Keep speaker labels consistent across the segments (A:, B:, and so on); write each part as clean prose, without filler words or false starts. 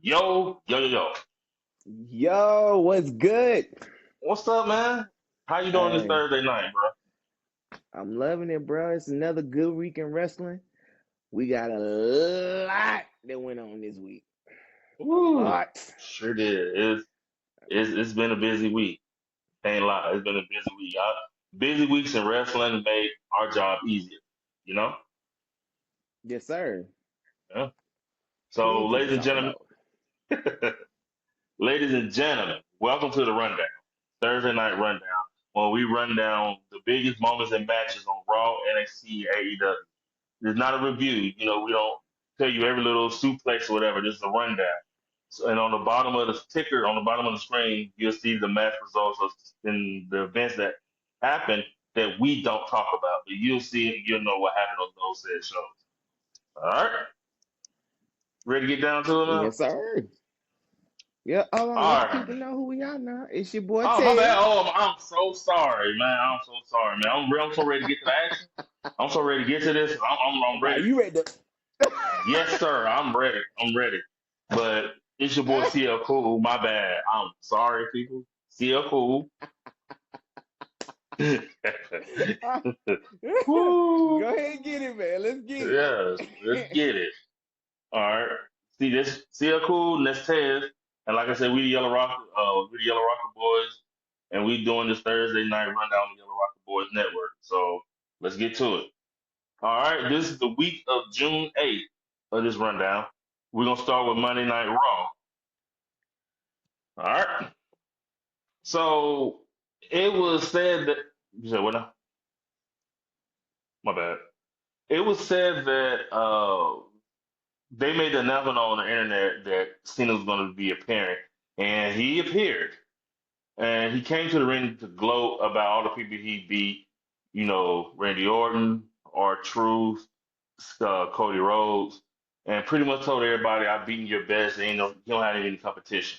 A: Yo, yo, yo, yo.
B: Yo, what's good?
A: What's up, man? How you doing this
B: Hey,
A: Thursday night, bro?
B: I'm loving it, bro. It's another good week in wrestling. We got a lot that went on this week. A
A: Woo,
B: lot.
A: sure did. It's been a busy week. Ain't lie, it's been a busy week. Busy weeks in wrestling make our job easier. You know?
B: Yes, sir.
A: Yeah. So,
B: Plenty to talk about.
A: ladies and gentlemen, welcome to the rundown. Thursday night rundown, where we run down the biggest moments and matches on Raw, NXT, AEW. It's not a review. We don't tell you every little suplex or whatever. This is a rundown. So, and on the bottom of the ticker, on the bottom of the screen, you'll see the match results in the events that happen that we don't talk about. But you'll see it. You'll know what happened on those said shows. All right, ready to get down to it now?
B: Yes, sir. Yeah, hold on. Let the
A: All
B: people
A: right.
B: know who we are now. It's your boy
A: Oh, my bad.
B: Ted.
A: Oh, I'm so sorry, man. I'm so sorry, man. I'm so ready to get to the action. I'm so ready to get to this. I'm
B: Now
A: ready.
B: you ready to
A: Yes, sir. I'm ready. I'm ready. But it's your boy CL Cool. My bad. I'm sorry, people. CL Cool.
B: Go
A: Woo.
B: ahead and get it, man. Let's get
A: Yes, let's
B: it.
A: get it. All right. See this CL Cool, and that's Tez. And like I said, we the Yellow Rocker Boys, and we doing this Thursday night rundown on the Yellow Rocker Boys Network. So let's get to it. All right, this is the week of June 8th of this rundown. We're gonna start with Monday Night Raw. All right. So it was said that you said what now? My bad. It was said that they made the announcement on the internet that Cena was going to be appearing, and he appeared, and he came to the ring to gloat about all the people he beat. Randy Orton, R-Truth, Cody Rhodes, and pretty much told everybody, "I've beaten your best. Ain't no, you don't have any competition."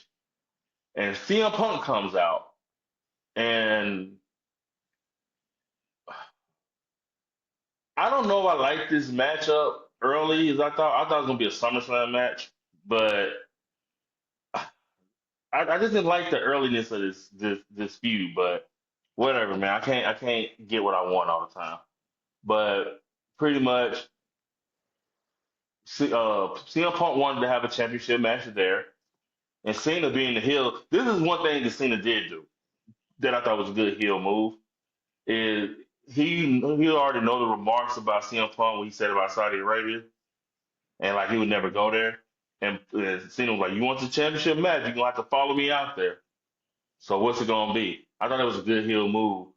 A: And CM Punk comes out, and I don't know if I like this matchup early as I thought. I thought it was gonna be a SummerSlam match, but I just didn't like the earliness of this feud. But whatever, man. I can't get what I want all the time. But pretty much, CM Punk wanted to have a championship match there, and Cena being the heel. This is one thing that Cena did do that I thought was a good heel move. Is he already know the remarks about CM Punk when he said about Saudi Arabia, and like he would never go there. And Cena was like, "You want the championship match? You're gonna have to follow me out there." So what's it gonna be? I thought it was a good heel move.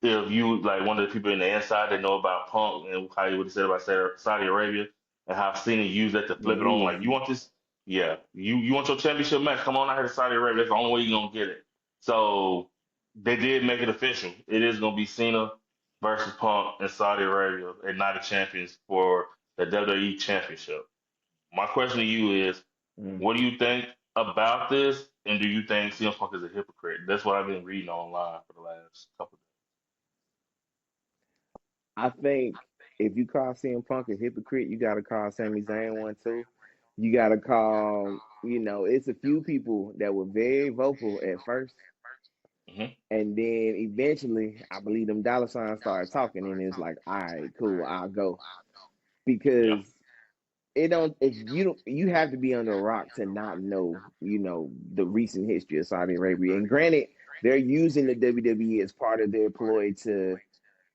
A: If you like one of the people in the inside that know about Punk and how he would have said about Saudi Arabia and how Cena used that to flip it on, like you
B: Mm.
A: want this, yeah, you want your championship match? Come on out here to Saudi Arabia. That's the only way you're gonna get it. So they did make it official. It is gonna be Cena versus Punk in Saudi Arabia at Night of Champions for the WWE Championship. My question to you is,
B: Mm.
A: what do you think about this, and do you think CM Punk is a hypocrite? That's what I've been reading online for the last couple of
B: I think if you call CM Punk a hypocrite, you got to call Sami Zayn one too. You got to call, it's a few people that were very vocal at first.
A: days. Hmm.
B: And then eventually, I believe them dollar signs started talking, and it's like, all right, cool, I'll go.
A: Yeah.
B: Because it don't, if you don't, you have to be under a rock to not know, the recent history of Saudi Arabia. And granted, they're using the WWE as part of their ploy to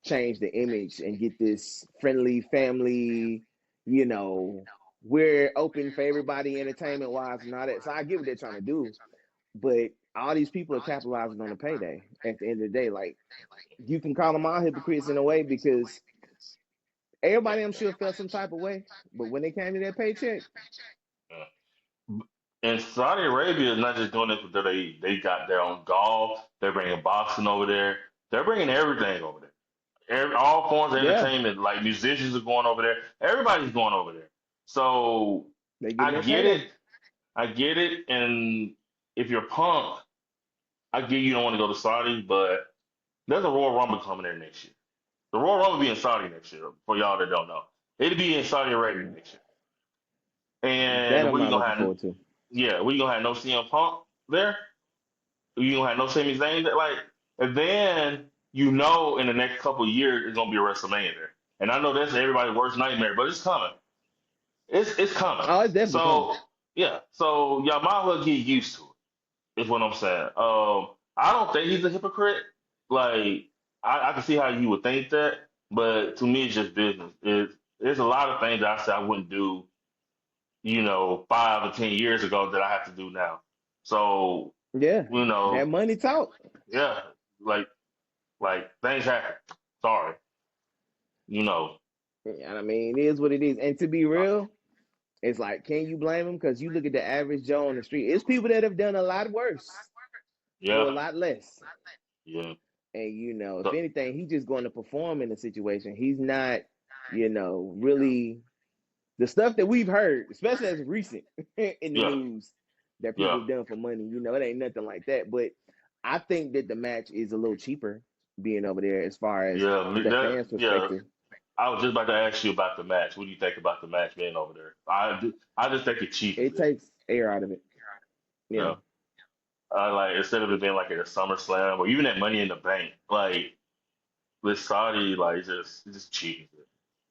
B: change the image and get this friendly family, you know, we're open for everybody entertainment wise and all that. So I get what they're trying to do, but all these people are capitalizing on the payday at the end of the day. Like you can call them all hypocrites in a way because everybody I'm sure felt some type of way, but when they came to their paycheck,
A: Yeah. And Saudi Arabia is not just doing this with WWE. They got their own golf. They're bringing boxing over there. They're bringing everything over there. All forms of
B: yeah,
A: entertainment, like musicians are going over there. Everybody's going over there. So
B: they getting
A: I
B: their
A: get
B: payday.
A: it. I get it. And if you're Punk, I get you don't want to go to Saudi, but there's a Royal Rumble coming there next year. The Royal Rumble will be in Saudi next year, for y'all that don't know. It'll be in Saudi Arabia next year.
B: That
A: And
B: I'm
A: what are you
B: not
A: gonna
B: looking
A: have?
B: forward to.
A: Yeah, we gonna have no CM Punk there. You gonna have no Sami Zayn there. Like, and then in the next couple of years it's gonna be a WrestleMania there. And I know that's everybody's worst nightmare, but it's coming. It's coming.
B: Oh, it's definitely coming.
A: So yeah, so y'all might as well get used to it. Is what I'm saying. I don't think he's a hypocrite. Like I can see how you would think that, but to me it's just business. There's a lot of things that I said I wouldn't do, 5 or 10 years ago that I have to do now. So,
B: Yeah,
A: you
B: that
A: know,
B: money talk.
A: yeah, like things happen. Sorry, you know.
B: And I mean, it is what it is. And to be real, it's like, can you blame him? Because you look at the average Joe on the street. It's people that have done a lot worse for a
A: Yeah,
B: lot less.
A: yeah.
B: And if
A: So,
B: anything, he's just going to perform in the situation. He's not, really the stuff that we've heard, especially as recent in the
A: yeah,
B: news that people
A: yeah,
B: have done for money. It ain't nothing like that. But I think that the match is a little cheaper being over there as far as
A: yeah.
B: the fans'
A: Yeah.
B: perspective.
A: I was just about to ask you about the match. What do you think about the match being over there? I just think it cheapens
B: It
A: it.
B: takes air out of it. Yeah.
A: Yeah. I like instead of it being like at a SummerSlam or even at Money in the Bank, like with Saudi, like it just cheapens it.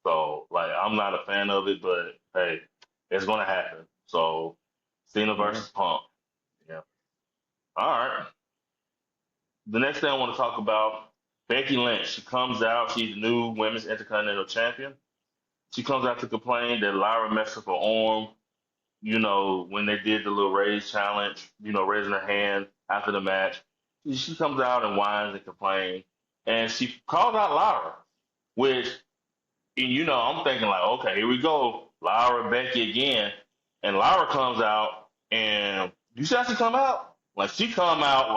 A: So like I'm not a fan of it, but hey, it's gonna happen. So Cena
B: Yeah.
A: versus Punk. Yeah. All right. The next thing I want to talk about, Becky Lynch. She comes out. She's the new Women's Intercontinental Champion. She comes out to complain that Lyra messed up her arm. When they did the little raise challenge. Raising her hand after the match. She comes out and whines and complains, and she calls out Lyra, which and I'm thinking like, okay, here we go, Lyra, Becky again, and Lyra comes out, and you see how she come out? Like she come out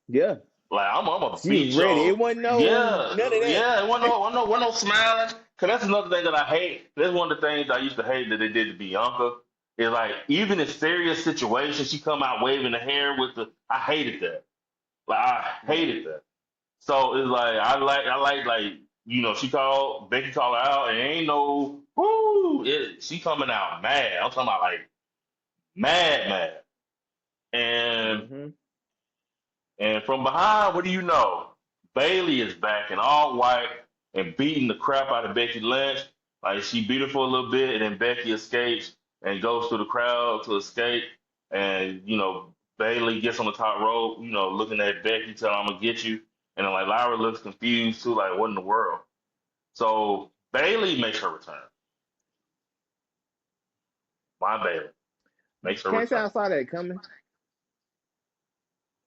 B: Yeah.
A: like I'm gonna
B: She was
A: beat
B: ready.
A: your
B: It wasn't
A: yeah
B: none of that.
A: yeah. It wasn't no smiling. Cause that's another thing that I hate. That's one of the things I used to hate that they did to Bianca. Is like even in serious situations, she come out waving the hair with the. I hated that. Like I
B: Yeah.
A: hated that. So it's like I like she called Becky called her out and ain't no woo she coming out mad. I'm talking about like mad. And
B: Hmm.
A: and from behind, what do you know? Bailey is back in all white and beating the crap out of Becky Lynch. Like she beat her for a little bit and then Becky escapes and goes through the crowd to escape. And Bailey gets on the top rope, looking at Becky, telling her, I'm gonna get you. And then like Lyra looks confused too, like what in the world? So Bailey makes her return. My Bailey makes her
B: Can't say
A: return.
B: I saw that coming,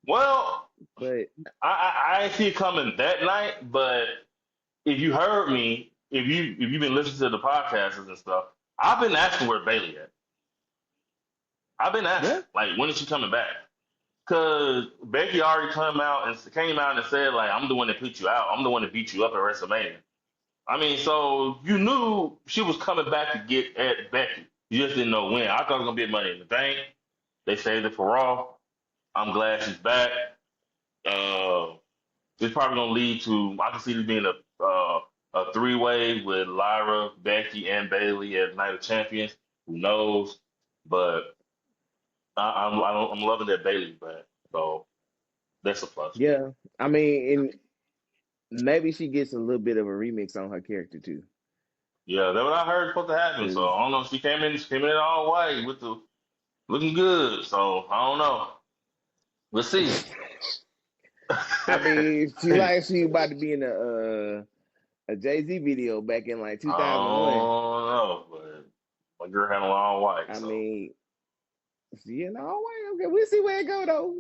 A: Well,
B: but
A: I didn't see it coming that night, but if you heard me, if you've been listening to the podcasts and stuff, I've been asking where Bailey at. I've been
B: yeah,
A: asking, like, when is she coming back? Because Becky already came out and said, like, I'm the one that put you out. I'm the one that beat you up at WrestleMania. I mean, so you knew she was coming back to get at Becky. You just didn't know when. I thought it was gonna be Money in the Bank. They saved it for Raw. I'm glad she's back. Uh, it's probably gonna lead to. I can see this being a three-way with Lyra, Becky, and Bailey as Night of Champions. Who knows? But I'm loving that Bailey's back. So that's a plus for me.
B: yeah. I mean, and maybe she gets a little bit of a remix on her character too,
A: Yeah, that's what I heard supposed to happen. So
B: because
A: I don't know. She came in all white with the looking good. So I don't know. We'll see.
B: I
A: I
B: mean, she about to be in a Jay-Z video back in like
A: don't
B: 2001.
A: know, but my girl had a long white.
B: I
A: So
B: mean, okay, we'll see where it go though.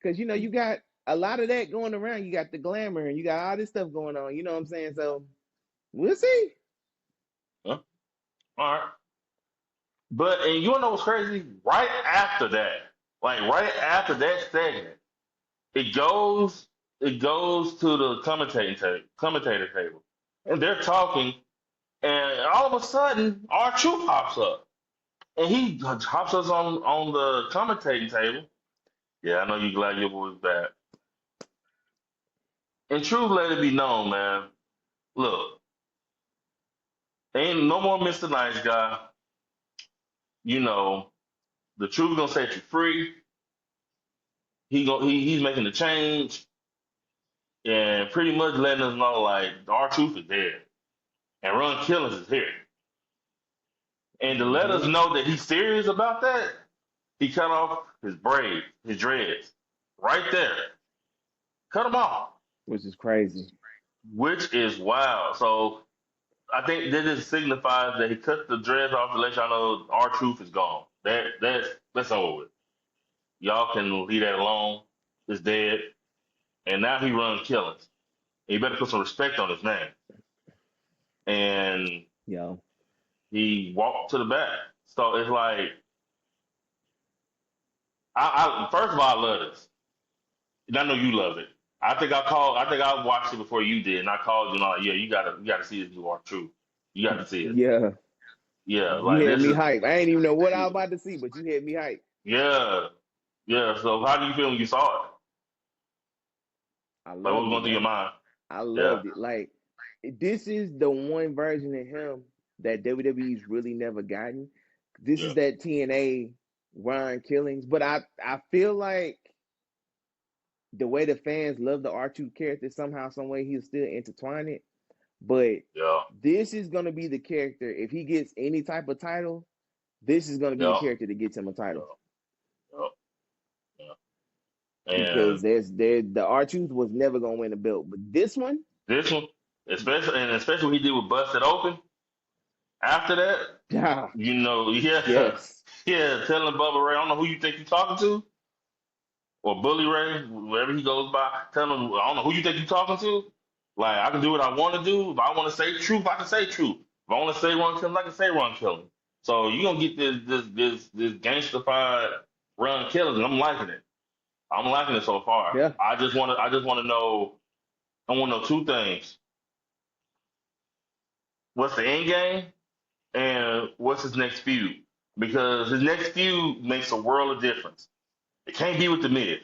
B: Because you got a lot of that going around. You got the glamour and you got all this stuff going on. You know what I'm saying? So we'll see.
A: yeah, all right. But and you wanna know what's crazy? Right after that segment, it goes to the commentator table, and they're talking, and all of a sudden, R-Truth pops up, and he hops us on the commentating table. Yeah, I know you're glad your boy's back. And Truth let it be known, man. Look, ain't no more Mr. Nice Guy. You know, The truth gonna set you free. He's making the change and pretty much letting us know like our truth is dead and Ron Killings is here. And to let us
B: Mm-hmm.
A: know that he's serious about that, he cut off his braids, his dreads, right there. Cut them off,
B: Which is crazy.
A: which is wild. So I think that just signifies that he cut the dreads off to let y'all know our truth is gone. That's over with. Y'all can leave that alone. It's dead. And now he runs killings. And you better put some respect on his name. And
B: Yo.
A: he walked to the back. So it's like I first of all I love this. And I know you love it. I think I watched it before you did, and I called you and I'm like, yeah, you gotta see this you are true. You got to see it.
B: Yeah.
A: Yeah,
B: You
A: like
B: had
A: this
B: me
A: is
B: hype. I ain't even know what I was about to see, but you had me hype.
A: yeah. Yeah. So how do you feel when you saw it?
B: I
A: Like what was
B: loved
A: going
B: it,
A: through your
B: man.
A: mind?
B: I
A: Yeah.
B: loved it. Like, this is the one version of him that WWE's really never gotten. This
A: Yeah.
B: is that TNA Ryan Killings. But I feel like the way the fans love the R2 character, somehow, some way, he'll still intertwine it. But
A: Yeah.
B: this is going to be the character. If he gets any type of title, this is going to be the
A: Yeah.
B: character that gets him a
A: Yeah.
B: title.
A: Yeah. Yeah.
B: Because
A: And
B: the R-Truth was never going to win a belt. But this one,
A: this one, especially what he did with Busted Open after that,
B: ah,
A: yeah,
B: yes.
A: yeah, telling Bubba Ray, I don't know who you think you're talking to, or Bully Ray, wherever he goes by, telling him, I don't know who you think you're talking to. Like, I can do what I want to do. If I want to say truth, I can say truth. If I want to say Ron Killings, I can say Ron Killings. So you're gonna get this gangstified Ron Killings, and I'm liking it. I'm liking it so far.
B: Yeah.
A: I just wanna know I wanna know two things. What's the end game and what's his next feud? Because his next feud makes a world of difference. It can't be with the Miz.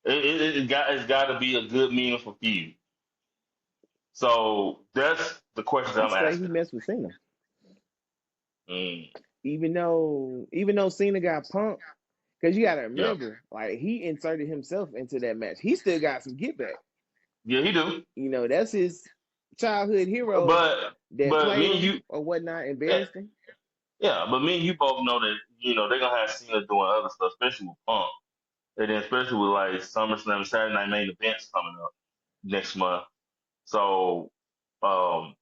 A: It's got to be a good, meaningful feud. So that's the question that
B: I
A: I'm
B: say he
A: asking.
B: messed with Cena.
A: Mm,
B: Even though Cena got pumped, because you got to
A: yeah,
B: remember, like, he inserted himself into that match. He still got some get back.
A: yeah, he do.
B: That's his childhood hero
A: But
B: that
A: but
B: played
A: me and
B: him
A: you,
B: or whatnot,
A: yeah,
B: embarrassed him.
A: yeah, but me and you both know that they're gonna have Cena doing other stuff, especially with Punk, and then especially with like SummerSlam and Saturday Night Main Events coming up next month. So, um,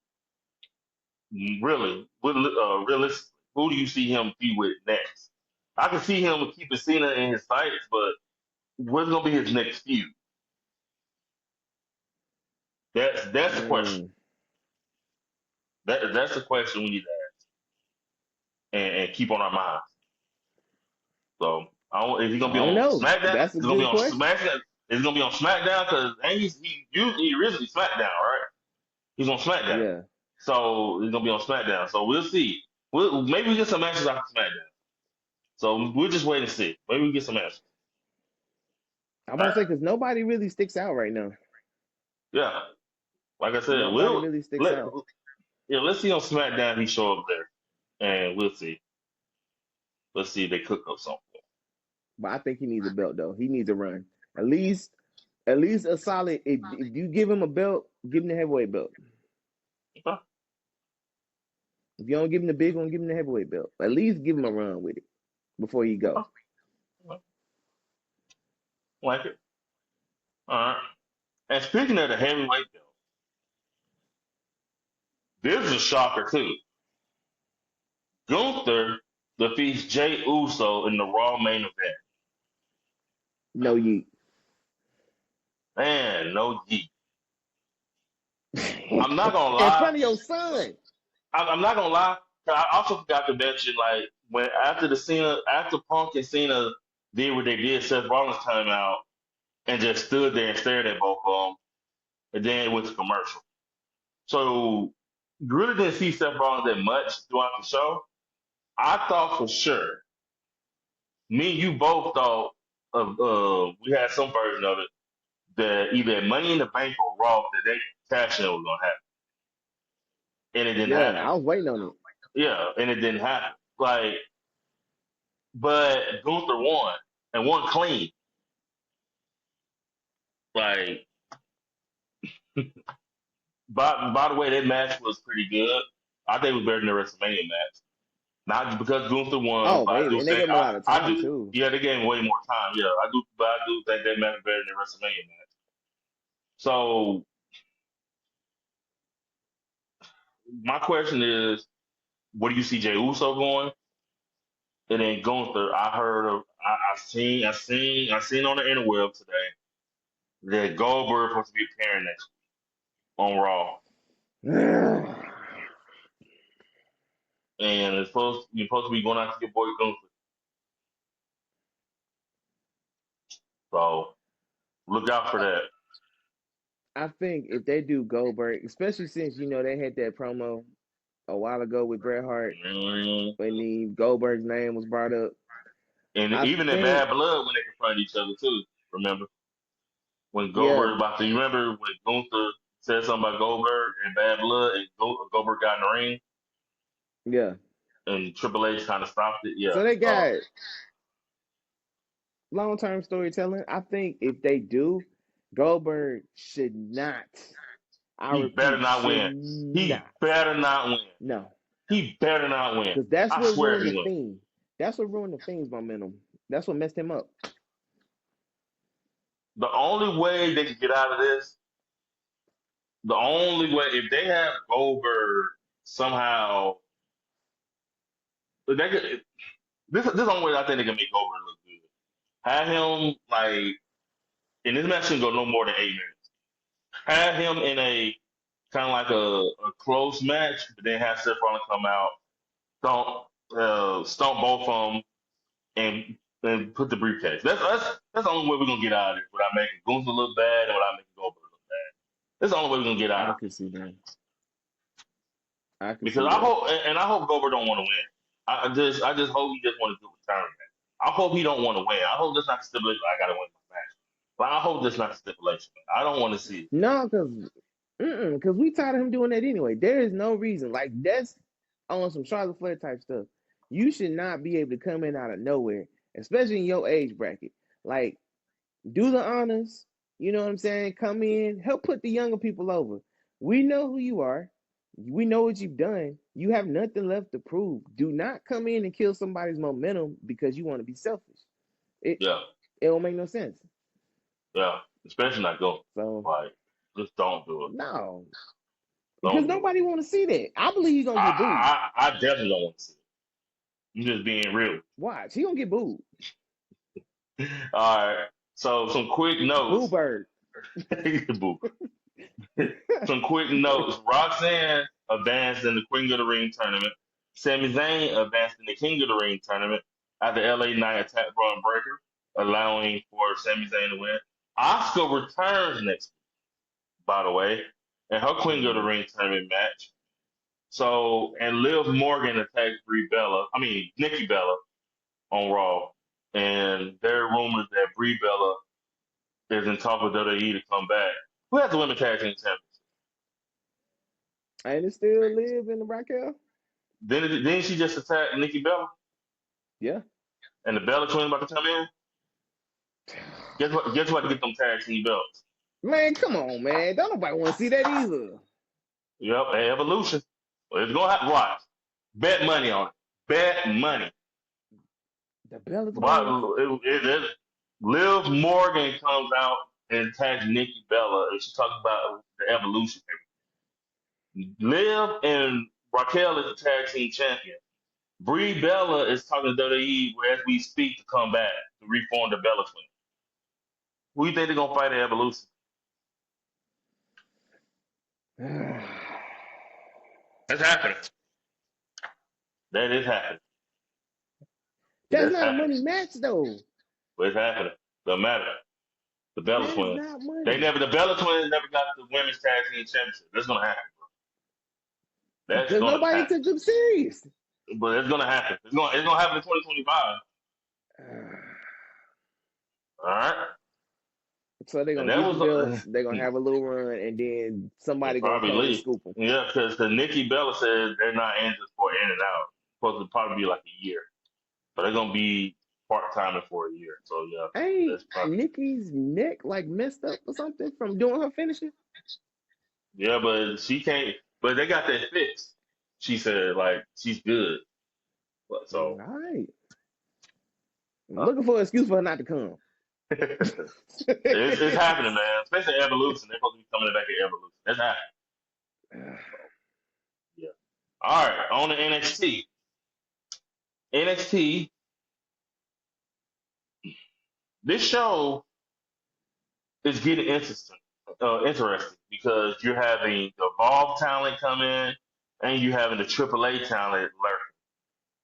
A: really, realistically, who do you see him be with next? I can see him keeping Cena in his sights, but what's gonna be his next feud? That's the question.
B: Mm,
A: That's the question we need to ask and keep on our minds. So, is he
B: I
A: gonna be
B: don't
A: on
B: know.
A: SmackDown?
B: That's a
A: Is he gonna be
B: good
A: on
B: question.
A: SmackDown? Is he gonna be on SmackDown? Because he originally SmackDown, right? He's on SmackDown,
B: Yeah.
A: so he's gonna be on SmackDown. So we'll see. Maybe we get some matches after SmackDown. So we'll just wait and see. Maybe we get some answers.
B: I'm
A: All
B: about to
A: right.
B: say, because nobody really sticks out right now.
A: Yeah. Like I said,
B: Nobody really sticks
A: let
B: out.
A: let's see on SmackDown he show up there, and we'll see. Let's see if they cook up something.
B: But I think he needs a belt, though. He needs a run. At least, at least a solid. If you give him a belt, give him the heavyweight belt.
A: Okay.
B: If you don't give him the big one, give him the heavyweight belt. At least give him a run with it before you go.
A: Okay. Like it. All right. And speaking of the heavyweight belt, this is a shocker too. Gunther defeats Jay Uso in the Raw main event.
B: No yeet.
A: Man, no G. I'm not gonna
B: In
A: lie.
B: front of your son.
A: I'm not gonna lie. I also forgot to mention, like, when after Punk and Cena did what they did, Seth Rollins came out and just stood there and stared at both of them, and then it went to commercial. So you really didn't see Seth Rollins that much throughout the show. I thought for sure, me and you both thought of we had some version of it that either at Money in the Bank or Raw that they cash in was gonna happen, and it didn't
B: Yeah,
A: happen.
B: I was waiting on it.
A: Yeah, and it didn't happen. Like but Gunther won and won clean. Like, by the way, that match was pretty good. I think it was better than the WrestleMania match. Not just because Gunther won,
B: Oh,
A: but I do
B: and they
A: think
B: gave him a lot of
A: I
B: time
A: do.
B: too.
A: Yeah, they gave him way more time. Yeah, I do, but I do think that match is better than the WrestleMania match. So my question is, where do you see Jey Uso going? And then Gunther, I heard of, I seen on the interweb today that Goldberg supposed to be appearing next week on Raw, and you're supposed to be going out to your boy Gunther. So look out for that.
B: I think if they do Goldberg, especially since they had that promo a while ago with Bret Hart
A: Mm.
B: when Goldberg's name was brought up.
A: And
B: I
A: even in
B: think,
A: Bad Blood when they confronted each other too. Remember when
B: yeah,
A: Goldberg about to? You remember when Gunther said something about Goldberg and Bad Blood, and Goldberg got in the ring,
B: yeah.
A: and Triple H kind of stopped it. Yeah.
B: So they
A: So
B: got long term storytelling. I think if they do, Goldberg should not. I
A: he better
B: repeat,
A: not
B: should
A: win. He
B: not.
A: better not win.
B: No,
A: He better not win.
B: because that's
A: I
B: what
A: swear
B: ruined
A: he
B: the
A: will.
B: theme. That's what ruined the theme's momentum. That's what messed him up.
A: The only way they can get out of this, the only way, if they have Goldberg somehow, they could, this is the only way I think they can make Goldberg look good. Have him like, and this match shouldn't go no more than 8 minutes. Have him in a kind of like a close match, but then have Seth Rollins come out, stomp both of them, and put the briefcase. That's the only way we're gonna get out of this without making Gunther look bad and without making Goldberg look bad. That's the only way we're gonna get out
B: I
A: of it.
B: could see that. I could
A: Because
B: see
A: I
B: that.
A: hope, and I hope Goldberg don't want to win. I just hope he just want to do a tournament. I hope he don't want to win. I hope that's not the stipulation. I gotta win my match. But I hope that's not the stipulation. I don't want to see it.
B: No, because we tired of him doing that anyway. There is no reason. Like, that's on some Charlotte Flair type stuff. You should not be able to come in out of nowhere, especially in your age bracket. Like, do the honors. You know what I'm saying? Come in, help put the younger people over. We know who you are. We know what you've done. You have nothing left to prove. Do not come in and kill somebody's momentum because you want to be selfish. It
A: Yeah,
B: it don't make no sense.
A: yeah. Especially not going.
B: So
A: Like, just don't do it.
B: no, because
A: Don't do it.
B: nobody want to see that. I believe he's gonna get booed.
A: I definitely don't want to see it. I'm just being real.
B: Watch, he gonna get booed.
A: All right. So some quick
B: Boo
A: notes.
B: bird.
A: Boo. Some quick notes. Roxanne advanced in the Queen of the Ring tournament. Sami Zayn advanced in the King of the Ring tournament after LA Knight attacked Braun Breaker, allowing for Sami Zayn to win. Asuka returns next week, by the way, in her Queen of the Ring tournament match. So, and Liv Morgan attacked Nikki Bella on Raw. And there are rumors that Brie Bella is in talk with WWE to come back. Who has the women's tag team championship?
B: And it still live in the Raquel?
A: Didn't she just attack Nikki Bella?
B: Yeah.
A: And the Bella twins about to come in? Guess what? Guess what? To get them tag team belts.
B: Man, come on, man. Don't nobody want to see that either.
A: Yep, Evolution. Well, it's gonna have to watch. Bet money on it. Bet money.
B: The Bella
A: But Liv Morgan comes out and attacks Nikki Bella, and she talks about the Evolution. Liv and Raquel is the tag team champion. Brie Bella is talking to WWE as we speak to come back to reform the Bella twins. Who you think they're gonna fight at Evolution? That's happening. That is happening.
B: That's not a money match though.
A: But it's happening. Doesn't matter. The Bella
B: That is
A: twins.
B: not money.
A: The Bella twins never got the women's tag team championship. That's gonna happen, bro. That's
B: Because
A: gonna
B: nobody
A: happen.
B: took them serious.
A: But it's gonna happen. It's gonna happen in 2025. All right.
B: So they're
A: And
B: gonna
A: that
B: get
A: was
B: the belts, they're gonna have a little run, and then somebody gonna
A: probably
B: come and
A: leave.
B: scoop them.
A: Yeah, because the Nikki Bella says they're not in just for in and out. It's supposed to probably be like a year. but they're gonna be part-timing for a year. So yeah,
B: Ain't
A: that's probably
B: Nikki's neck like messed up or something from doing her finishing?
A: yeah, but she can't. But they got that fixed. She said like she's good. But so
B: All right. I'm
A: uh,
B: looking for an excuse for her not to come.
A: it's happening, man. Especially Evolution. They're supposed to be coming back at Evolution. That's happening. So yeah. All right, on the NXT. NXT. This show is getting interesting because you're having the Evolve talent come in, and you having the AAA talent lurk.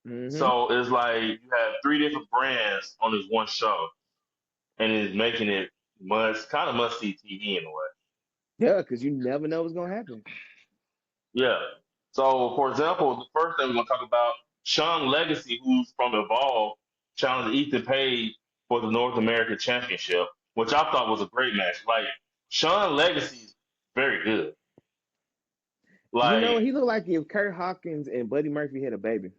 B: Mm-hmm.
A: So it's like you have three different brands on this one show, and it's making it kind of must see TV in a way.
B: Yeah, because you never know what's gonna happen.
A: Yeah. So, for example, the first thing we're going to talk about, Sean Legacy, who's from Evolve, challenged Ethan Page for the North American Championship, which I thought was a great match. Like, Sean Legacy is very good.
B: You know,
A: Like,
B: he looked like if Kurt Hawkins and Buddy Murphy had a baby.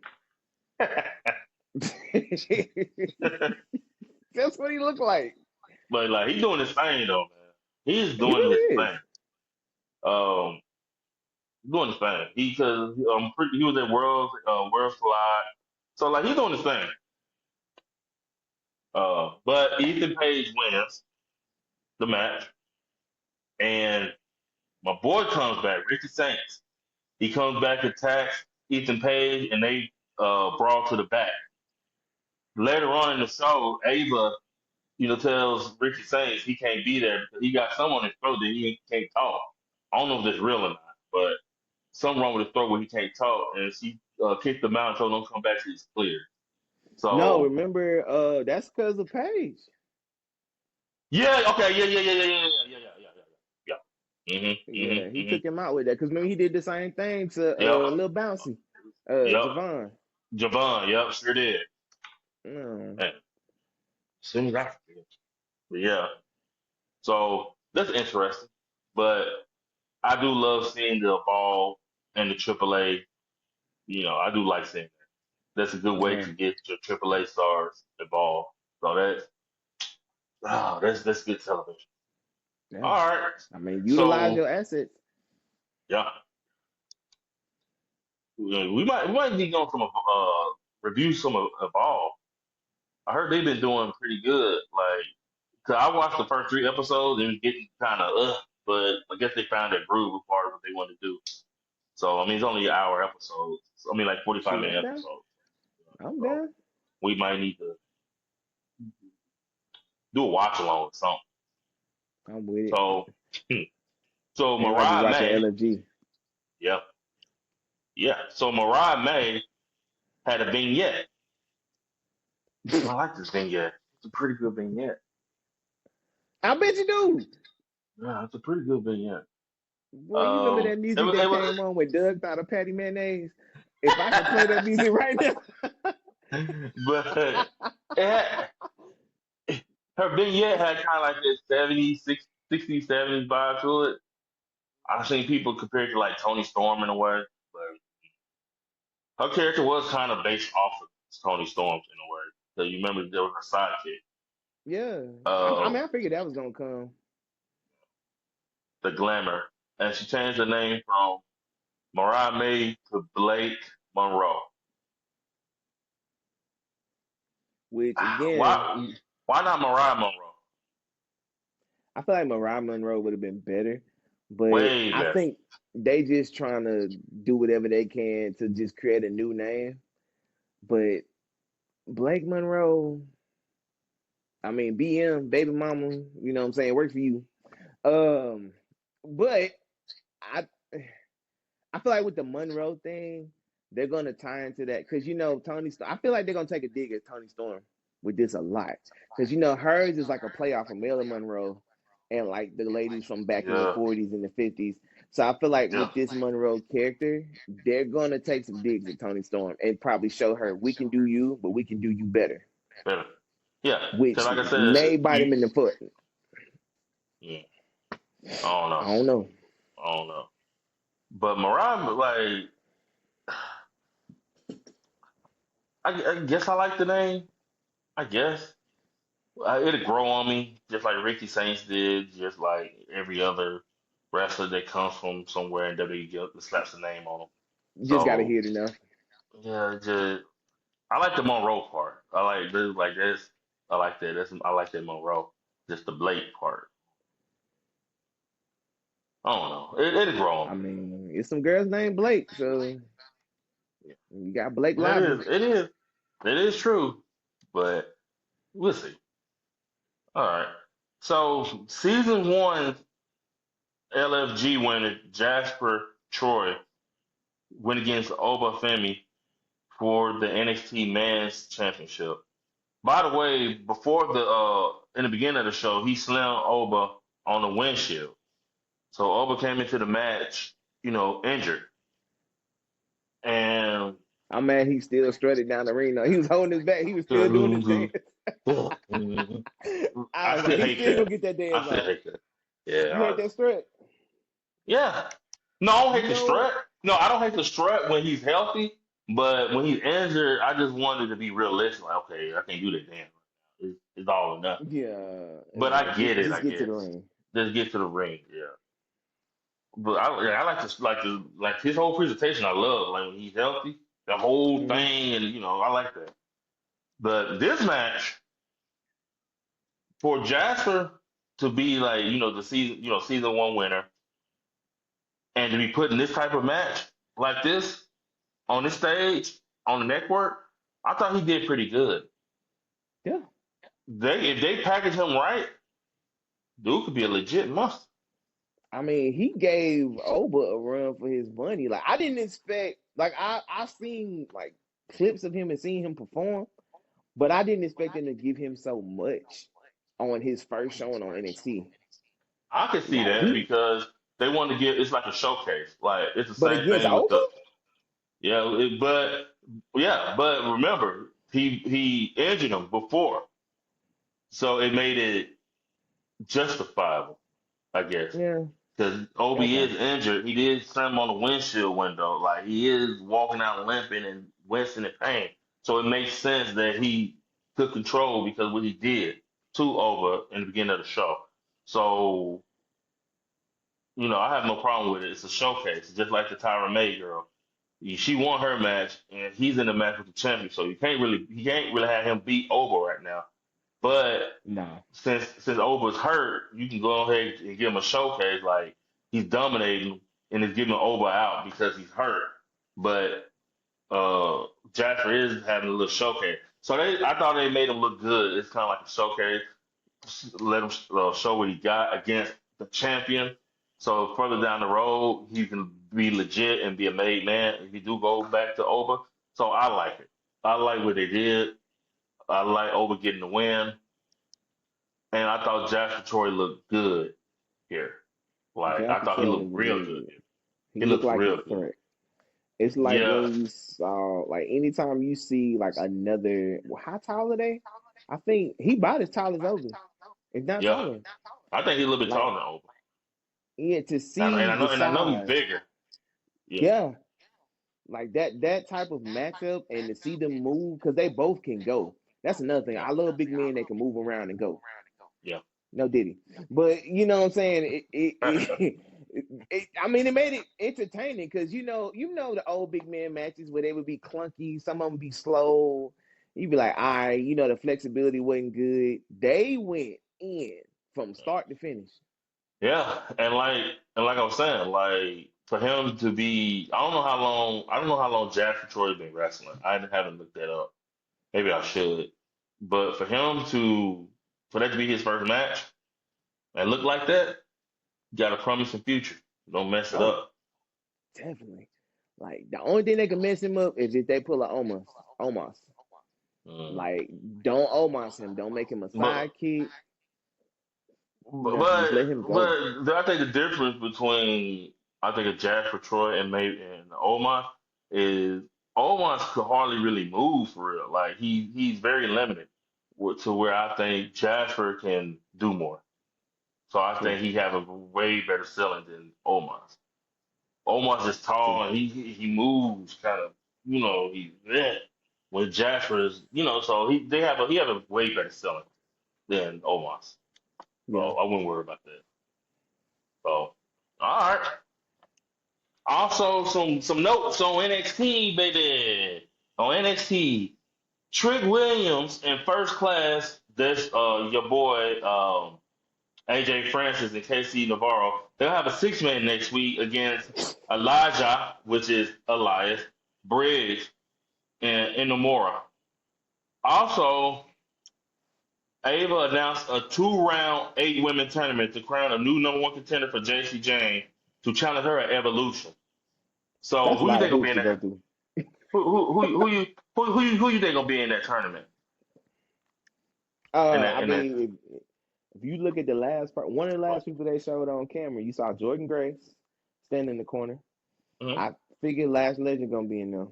B: That's what he looked like.
A: but like he's doing his thing though, man. He's
B: He
A: doing his
B: really is.
A: thing. Um, doing his thing. He was at World Slide, so like he's doing his thing. But Ethan Page wins the match, and my boy comes back, Ricky Saints. He comes back, attacks Ethan Page, and they brawl to the back. Later on in the show, Ava, tells Ricky Saints he can't be there because he got someone in his throat that he can't talk. I don't know if that's real or not, but something wrong with his throat where he can't talk, and she kicked him out and told him don't come back till he's clear.
B: No,
A: So
B: remember, that's because of Paige.
A: yeah, okay, yeah.
B: Yeah, he
A: Mm-hmm.
B: took him out with that. Because remember, he did the same thing to
A: Yep,
B: Lil Bouncy,
A: yep.
B: Javon.
A: Javon, yep, sure did.
B: Mm.
A: Man, as soon as I forget. But yeah. So that's interesting. But I do love seeing the Evolve and the AAA. I do like seeing that. That's a good way
B: Yeah,
A: to get your AAA stars involved. So that's good television.
B: yeah.
A: All right.
B: I mean, utilize
A: So
B: your assets.
A: yeah, we might be going from a review some of Evolve. I heard they've been doing pretty good. Like, 'cause I watched the first three episodes and it was getting kind of but I guess they found their groove as far as what they want to do. So I mean, it's only an hour episodes. I mean, like 45
B: Shit, I'm
A: minute
B: down.
A: episodes.
B: I'm
A: So
B: down.
A: we might need to do a watch along or something.
B: I'm with it.
A: So, so
B: Ain't like we
A: Mariah
B: watching
A: May,
B: LFG.
A: yeah, yeah. So Mariah May had a vignette. I like this vignette. It's a pretty good vignette.
B: I bet you do.
A: Yeah, it's a pretty good vignette.
B: Boy, you remember that
A: It
B: music
A: was,
B: that
A: it was,
B: came on with Doug thought of Patty Mayonnaise? If I could play that music right now.
A: but it had, her vignette had kind of like this 70s, 60s, 70s vibe to it. I've seen people compare it to like Tony Storm in a way, but her character was kind of based off of Tony Storm's in a way. So you remember there was her sidekick,
B: Yeah. I
A: uh,
B: mean, I figured that was going to come.
A: the Glamour, and she changed her name from Mariah May to Blake Monroe.
B: Which, again,
A: Why not Mariah Monroe?
B: I feel like Mariah Monroe would have been better. But
A: Way
B: I
A: better.
B: think they just trying to do whatever they can to just create a new name. But Blake Monroe, I mean, BM, baby mama, you know what I'm saying, works for you. Um, but I I feel like with the Monroe thing, they're gonna tie into that because Tony Storm. I feel like they're gonna take a dig at Tony Storm with this a lot because hers is like a playoff from Marilyn Monroe and like the ladies from back in the
A: Yeah,
B: 40s and the 50s. So I feel like
A: yeah,
B: with this Monroe character, they're gonna take some digs at Tony Storm and probably show her we can do you, but we can do you better,
A: better. Yeah, because
B: which
A: like I said,
B: may bite him in the foot.
A: yeah, I don't know,
B: I don't know.
A: I don't know. But Mariah, like, I guess I like the name. I guess it'll grow on me, just like Ricky Saints did, just like every other wrestler that comes from somewhere in WWE slaps a name on them.
B: You just got to
A: So
B: hear it enough.
A: yeah, just I like the Monroe part. I like this, like this. I like that. I like that Monroe. Just the Blake part. I don't know. It'll grow on
B: I
A: me.
B: mean, it's some girls named Blake, so
A: Yeah.
B: you got Blake
A: It
B: Lively.
A: is. It is. It is true. But we'll see. All right. So season one LFG winner Jasper Troy went against Oba Femi for the NXT Men's Championship. By the way, before the in the beginning of the show, he slammed Oba on the windshield. So Oba came into the match, injured. And
B: I'm mad he still strutted down the ring. Though. He was holding his back. He was still doing his dance. I
A: I
B: was like,
A: still
B: he
A: hate
B: still gonna
A: that.
B: get that
A: I
B: dance
A: still
B: off.
A: hate that. Yeah,
B: You hate that strut?
A: yeah. No, I don't
B: You
A: hate the
B: know,
A: strut. No, I don't hate the strut when he's healthy, but when he's injured, I just wanted to be realistic. Like, okay, I can't do that dance right now. It's all or nothing.
B: yeah.
A: But
B: Like
A: I get it,
B: just
A: I
B: get to the
A: guess.
B: ring.
A: Just get to the ring, yeah. But I like his whole presentation. I love like when he's healthy, the whole
B: Hmm.
A: thing, and I like that. But this match for Jasper to be like the season one winner and to be put in this type of match like this on this stage on the network, I thought he did pretty good.
B: Yeah.
A: They if they package him right, dude could be a legit monster.
B: I mean, he gave Oba a run for his money. Like I didn't expect. Like I seen like clips of him and seen him perform, but I didn't expect them to give him so much on his first showing on NXT.
A: I could see
B: Like
A: that
B: he,
A: because they want to get it's like a showcase. Like it's the
B: but
A: same
B: against
A: thing with
B: Oba,
A: the but remember he injured him before, so it made it justifiable, I guess.
B: yeah,
A: Because Obi
B: okay,
A: is injured. He did slam on the windshield window. Like he is walking out limping and wincing in pain. So it makes sense that he took control because what he did to Over in the beginning of the show. So, I have no problem with it. It's a showcase, just like the Tyra May girl. She won her match, and he's in the match with the champion. So he can't really have him beat Over right now. But
B: no,
A: since Over's hurt, you can go ahead and give him a showcase like he's dominating and is giving Over out because he's hurt. But Jasper is having a little showcase. So I thought they made him look good. It's kind of like a showcase. Let him show what he got against the champion. So further down the road, he can be legit and be a made man if you do go back to Over. So I like it. I like what they did. I like Over getting the win. And I thought Jasper Troy looked good here. Like I
B: Jasper
A: thought he
B: Troy looked
A: looked real
B: really
A: good
B: good.
A: here.
B: He
A: He
B: looked
A: looks
B: like a
A: real good.
B: threat. It's like
A: Yeah,
B: when you saw, like, anytime you see like another. Well, how tall are they? I think he about as tall as Obi, if not
A: yeah.
B: taller.
A: I think he's a little bit
B: Like,
A: taller than Oba.
B: yeah, to
A: And
B: see the
A: I know he's
B: size,
A: bigger. Yeah.
B: yeah, like that type of matchup, and to see them move because they both can go. That's another thing.
A: Yeah.
B: I love big men that can move around and go.
A: Yeah.
B: No Diddy, but you know what I'm saying. I mean, it made it entertaining because the old big man matches where they would be clunky, some of them be slow. You'd be like, all right, the flexibility wasn't good. They went in from start to finish.
A: Yeah. And like I was saying, like for him to be I don't know how long Jasper Troy's been wrestling. I haven't looked that up. Maybe I should. But for that to be his first match and look like that, got a promising future. Don't mess it
B: Oh,
A: up.
B: definitely. Like the only thing that can mess him up is if they pull a Omos. Omos.
A: Mm.
B: Like, don't Omos him. Don't make him a
A: But
B: sidekick. Nothing. Just let
A: but
B: him go.
A: but I think the difference between I think a Jasper Troy and Omos is Omos could hardly really move for real. Like he's very limited to where I think Jasper can do more. So I
B: True.
A: think he have a way better ceiling than Omos. Omos is
B: True.
A: tall and he moves kind of he yeah. with Jasper's, so he have a way better ceiling than Omos.
B: Yeah.
A: So I wouldn't worry about that. So all right. Also, some notes on NXT, baby. On NXT, Trick Williams in First Class. That's your boy AJ Francis and KC Navarro. They'll have a six-man next week against Elijah, which is Elias, Briggs, and Nomura. Also, Ava announced a two-round, eight-women tournament to crown a new number one contender for JC Jane to challenge her at Evolution. So
B: That's a
A: who you
B: lot of
A: think will be
B: hoops
A: in
B: to go
A: that?
B: through.
A: Who you think will be in that tournament? In that
B: I
A: in that.
B: mean, if you look at the last part, one of the last people they showed on camera, you saw Jordan Grace standing in the corner.
A: Mhm.
B: I figured Last Legend gonna be in there.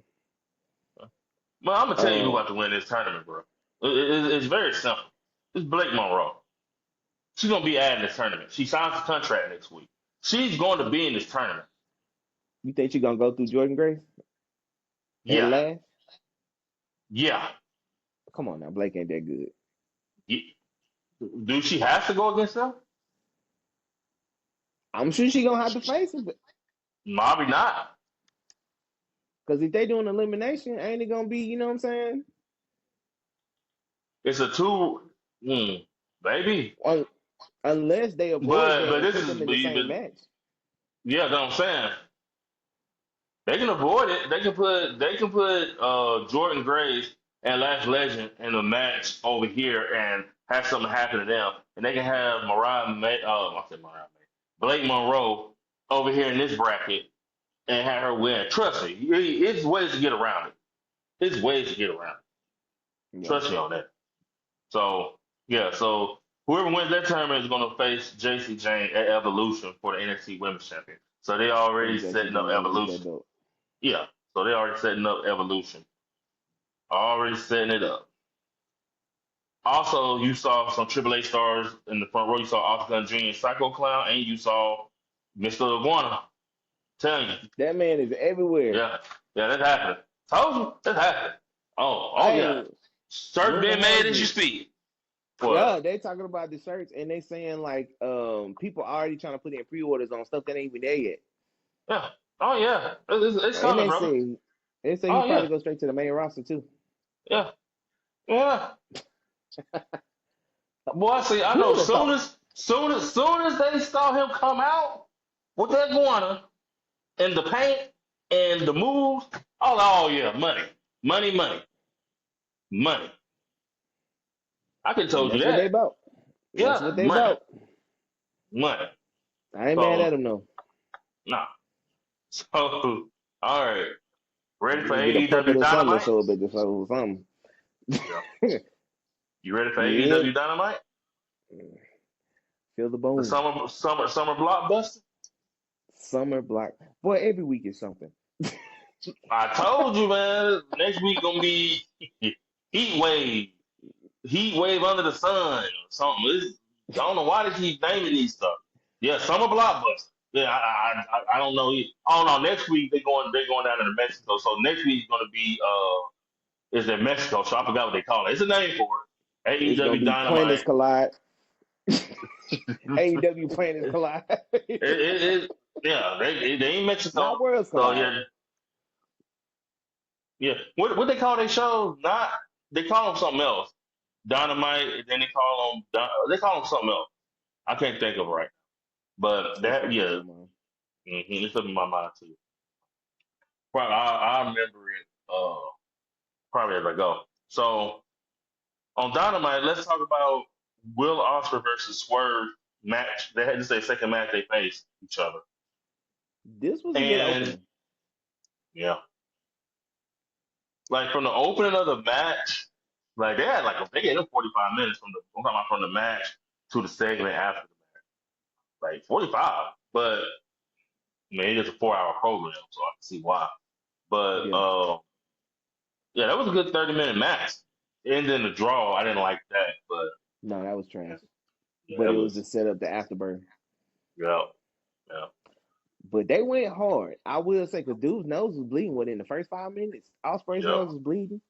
A: Well, I'm gonna tell you who
B: Uh,
A: about to win this tournament, bro. It's very simple. It's Blake Monroe. She's gonna be adding this tournament. She signs the contract next week. She's going to be in this tournament.
B: you think you gonna go through Jordan Grace at
A: Yeah,
B: last?
A: yeah.
B: Come on now, Blake ain't that good.
A: Ye- Do she have to go against them?
B: I'm sure she gonna have to face him,
A: Maybe not.
B: because if they doing elimination, ain't it gonna be? You know what I'm saying?
A: It's a two, maybe.
B: Un- Unless they avoid
A: But
B: that
A: but
B: and
A: this
B: put
A: is
B: them in the
A: but
B: same match.
A: yeah, that's what I'm saying. They can avoid it. They can put Jordan Grace and Last Legend in a match over here and have something happen to them, and they can have I said Mariah May, Blake Monroe over here in this bracket and have her win. Trust me, it's ways to get around it. It's ways to get around it.
B: Yeah,
A: Trust me on that. So yeah, so whoever wins that tournament is going to face JC Jane at Evolution for the NXT Women's Champion. So they already
B: and Jesse
A: setting up
B: Jane gonna lose that
A: Evolution.
B: belt.
A: Yeah, so they already setting up Evolution. Already setting it up. Also, you saw some Triple A stars in the front row. You saw Oscar Gunn Jr. and Psycho Clown, and you saw Mr. Iguana. Telling you,
B: That man is everywhere.
A: yeah, yeah, that's happening. Told you, that's happening. Oh yeah.
B: Hey,
A: Shirt
B: rumor
A: being made
B: has
A: as you
B: it.
A: speak. What?
B: Yeah, they talking about the shirts and they saying like people already trying to put in pre-orders on stuff that ain't even there yet.
A: Yeah. Oh yeah. It's
B: And
A: coming, brother.
B: they say he
A: Oh
B: probably
A: yeah.
B: go straight to the main roster too.
A: Yeah. Yeah. Boy, see, I
B: Who
A: know
B: would have thought?
A: soon as they saw him come out with that guana and the paint and the moves, oh yeah, money. Money, money, money. I could have
B: And
A: told you
B: that's what they
A: that.
B: about. That's
A: Yeah,
B: what they
A: money.
B: about.
A: Money.
B: I ain't mad at
A: So
B: them though.
A: nah. So all right. Ready for
B: Get a puppet
A: AEW
B: or something to
A: Dynamite?
B: show up at the show or something.
A: Yeah. You ready for
B: Yeah,
A: AEW Dynamite?
B: feel the
A: The
B: boom.
A: summer blockbuster?
B: Summer block. Boy, every week is something.
A: I told you, man. Next week gonna be heat wave, heat wave under the sun, or something. I don't know why they keep naming these stuff. Yeah, summer blockbuster. Yeah, I don't know. Oh no, next week they're going down to Mexico. So next week's gonna be is in Mexico. So I forgot what they call it. It's a name for it.
B: It's gonna
A: AEW
B: be Planets
A: Dynamite.
B: Collide.
A: it,
B: AEW Planets Collide.
A: yeah, they ain't
B: Not
A: Mexico.
B: Worlds
A: So
B: Collide.
A: yeah. What they call their shows? Not they call them something else. Dynamite. And then they call them something else. I can't think of it right. But
B: It's
A: that
B: gonna slip
A: yeah,
B: my mind.
A: it's up in my mind too. Probably I remember it probably as I go. So on Dynamite, let's talk about Will Ospreay versus Swerve match. They had to say second match they faced each other.
B: This was a good
A: And
B: opening.
A: yeah, like from the opening of the match, like they gave them 45 minutes I'm talking about from the match to the segment after the match. Like 45. But I mean it's a 4 hour program, so I can see why. But
B: Yeah.
A: yeah, that was a good 30-minute match. And then the draw, I didn't like that, but
B: No, that was
A: yeah,
B: trash.
A: yeah,
B: But
A: that
B: it was to
A: was
B: set up the afterburn.
A: yeah, yeah.
B: But they went hard. I will say, because dude's nose was bleeding within the first 5 minutes. Osprey's
A: Yeah.
B: nose was bleeding.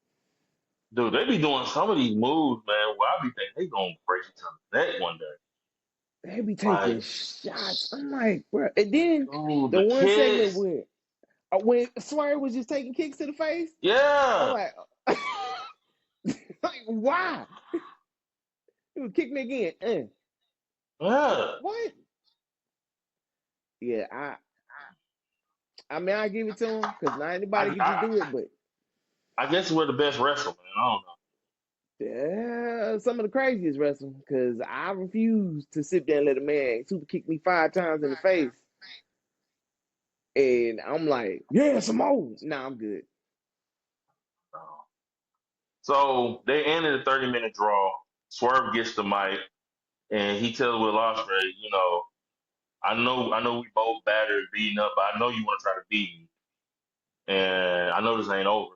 A: Dude, they be doing some of these moves, man, where I be thinking they gonna break each other's neck one day.
B: They be taking
A: Like,
B: shots. I'm like, bro. And then
A: dude,
B: the
A: the
B: one segment
A: kids,
B: when Swerve was just taking kicks to the face, I'm
A: yeah,
B: like, like why? He would kick me again.
A: yeah.
B: What? Yeah, I mean, I give it to him because not anybody
A: I,
B: can just
A: I,
B: do it, but
A: I guess we're the best wrestler, man. I don't know.
B: yeah, some of the craziest wrestling because I refuse to sit there and let a man super kick me 5 times in the face. And I'm like, yeah, some more. Nah, I'm good.
A: So they ended a 30-minute draw. Swerve gets the mic, and he tells Will Ospreay, I know we both battered, beating up, but I know you want to try to beat me, and I know this ain't over.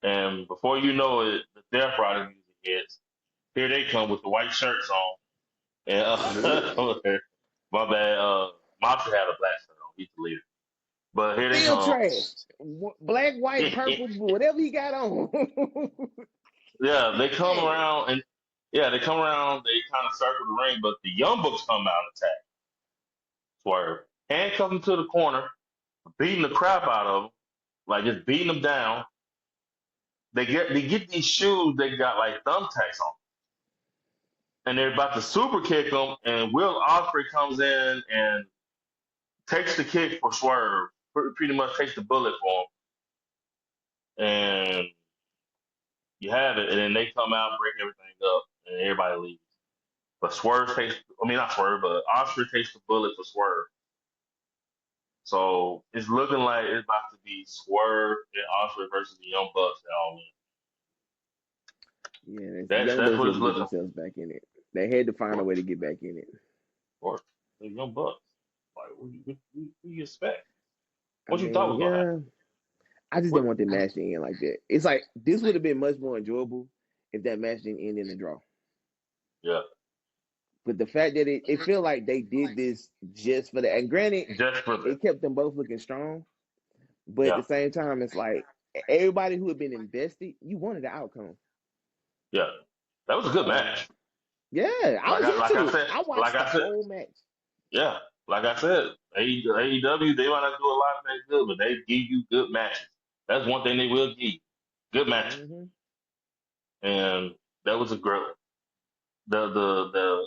A: And before you know it, the Death Rider music hits. Here they come with the white shirts on, and
B: Ugh.
A: my bad. Moxley had a black shirt on. He's the leader, but here they
B: Still
A: come.
B: trash. Black, white, purple, whatever he got on.
A: Yeah, they come
B: Hey.
A: around and yeah, they come around. They kind of circle the ring, but the Young Bucks come out and attack. Swerve handcuff him to the corner, beating the crap out of him, like just beating them down. They get these shoes. They got like thumbtacks on, and they're about to super kick him. And Will Ospreay comes in and takes the kick for Swerve. Pretty much takes the bullet for him, and you have it. And then they come out, break everything up, and everybody leaves. But Swerve takes, I mean, not Swerve, but Osprey takes the bullet for Swerve. So it's looking like it's about to be Swerve and Osprey versus the Young Bucks at All In.
B: Yeah, the
A: That's
B: Young
A: that's
B: Bucks
A: what
B: had
A: it's
B: to get
A: looking
B: themselves back in it. They had to find a
A: for.
B: way to get back in it.
A: For the Young Bucks. Like, what you expect?
B: I
A: What you thought was
B: mean,
A: gonna happen?
B: yeah, I just didn't
A: What?
B: want the match to end like that. It's like this would have been much more enjoyable if that match didn't end in a draw.
A: Yeah,
B: But the fact that it felt like they did this just for that, and granted,
A: just for that.
B: it kept them both looking strong. But at
A: Yeah,
B: the same time, it's like everybody who had been invested, you wanted the outcome.
A: yeah. That was a good
B: And
A: match.
B: yeah, I
A: Like
B: was
A: I like
B: into
A: I
B: it.
A: said,
B: I
A: like
B: watched the
A: I said,
B: whole match.
A: yeah, like I said, AEW they might not do a lot of things good, but they give you good matches. That's one thing they will give you. Good matches.
B: Hmm.
A: And that was a great the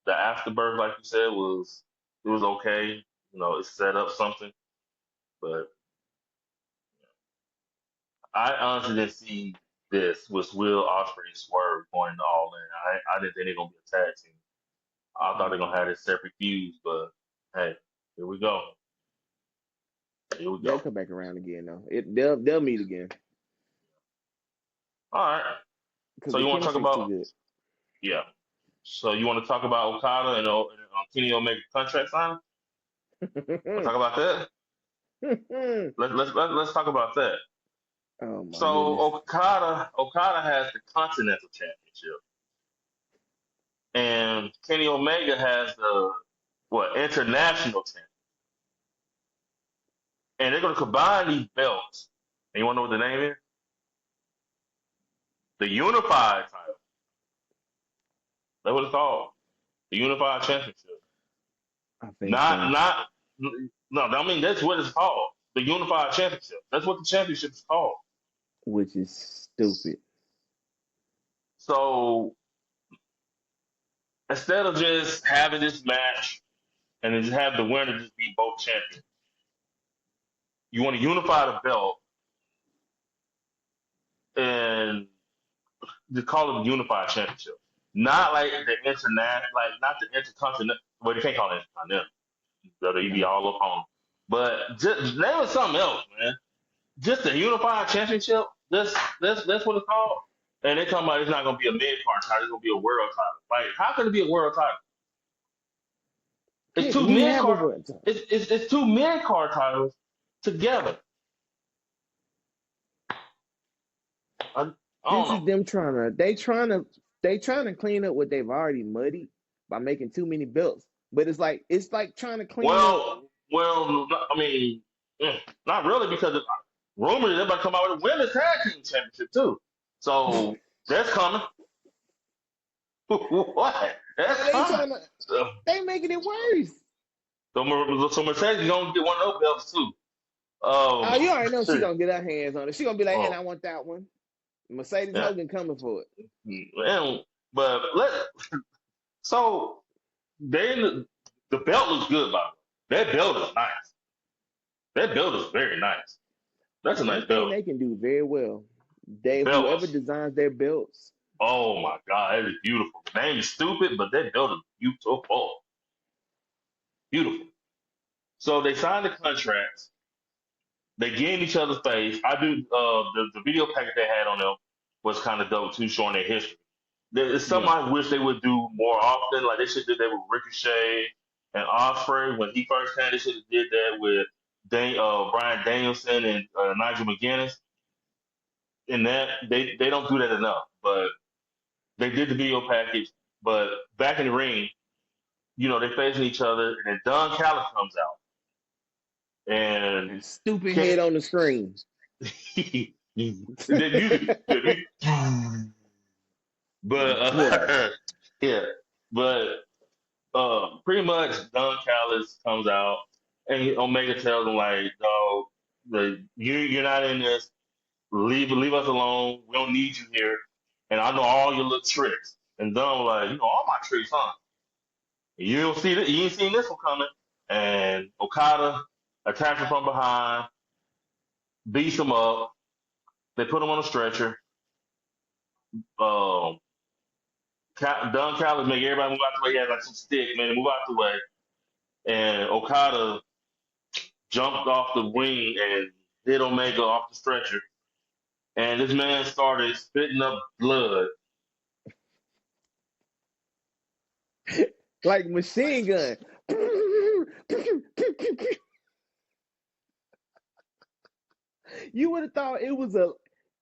A: afterbirth, like you said, it was okay. It set up something, but I honestly didn't see this with Will Ospreay and Swerve going all in. I didn't think they're gonna be a tag team. I thought they're gonna have this separate feuds, but hey, here we go. Here we
B: They'll
A: go.
B: come back around again though. They'll meet again
A: All right.
B: because
A: So
B: the
A: you want to talk
B: chemistry's too
A: about
B: good.
A: yeah. So you want to talk about Okada and Kenny Omega contract signing? Want to talk about that? Let's talk about that.
B: Oh my
A: So
B: goodness.
A: Okada has the Continental Championship, and Kenny Omega has the International Championship, and they're going to combine these belts. And you want to know what the name is? The Unified title. That's what it's called. The Unified Championship.
B: I think
A: Not
B: so.
A: not no. I mean that's what it's called. The Unified Championship. That's what the championship is called.
B: Which is stupid.
A: So instead of just having this match and then just have the winner just be both champions, you want to unify the belt and to call it the Unified Championship. Not like the international, like not the intercontinental. Well, you can't call it intercontinental. You'd be
B: No.
A: all up on. But just name it something else, man. Just the Unified Championship. That's what it's called. And they talking about it's not gonna be a mid card title. It's gonna be a world title. Like, how can it be a world title? It's
B: Heck,
A: two
B: we
A: mid
B: have a
A: card.
B: word.
A: It's two mid card titles together. I, I don't
B: This
A: know.
B: is them trying to clean up what they've already muddied by making too many belts. But it's like trying to clean up.
A: I mean, not really because rumors they're about to come out with a women's tag team championship too. So that's coming. What? That's
B: They
A: coming.
B: trying to,
A: So,
B: they making it worse.
A: so Mercedes gonna get one of those belts too.
B: Oh, you already know she
A: Shit.
B: gonna get her hands on it. She gonna be like, and
A: Oh,
B: I want that one. Mercedes
A: yeah.
B: Hogan coming for it.
A: And, but so the belt looks good by the way. That belt is nice. That belt is very nice. That's a nice
B: One thing
A: belt.
B: they can do very well,
A: The
B: they
A: belt
B: whoever
A: was,
B: designs their belts,
A: oh my God, that is beautiful. The name is stupid, but that belt is beautiful. Beautiful. So they signed the contracts. They get in each other's face. I do the video package they had on them was kind of dope too, showing their history. It's something
B: yeah,
A: I wish they would do more often. Like they should do that with Ricochet and Osprey when he first came. They should have did that with Brian Danielson and Nigel McGuinness. And that they don't do that enough. But they did the video package. But back in the ring, they facing each other, and then Don Callis comes out and
B: and stupid
A: can't.
B: head on the screen.
A: The music, but
B: Boy,
A: yeah, but pretty much Don Callis comes out and Omega tells him like, "No, you're not in this. Leave us alone. We don't need you here. And I know all your little tricks." And Don was like, "You know all my tricks, huh? You don't see that. You ain't seen this one coming." And Okada attacks him from behind, beats him up. They put him on a stretcher. Um, Don Callis make everybody move out the way. He had like some stick, man, move out the way. And Okada jumped off the ring and hit Omega off the stretcher. And this man started spitting up blood.
B: like machine gun. You would have thought it was a.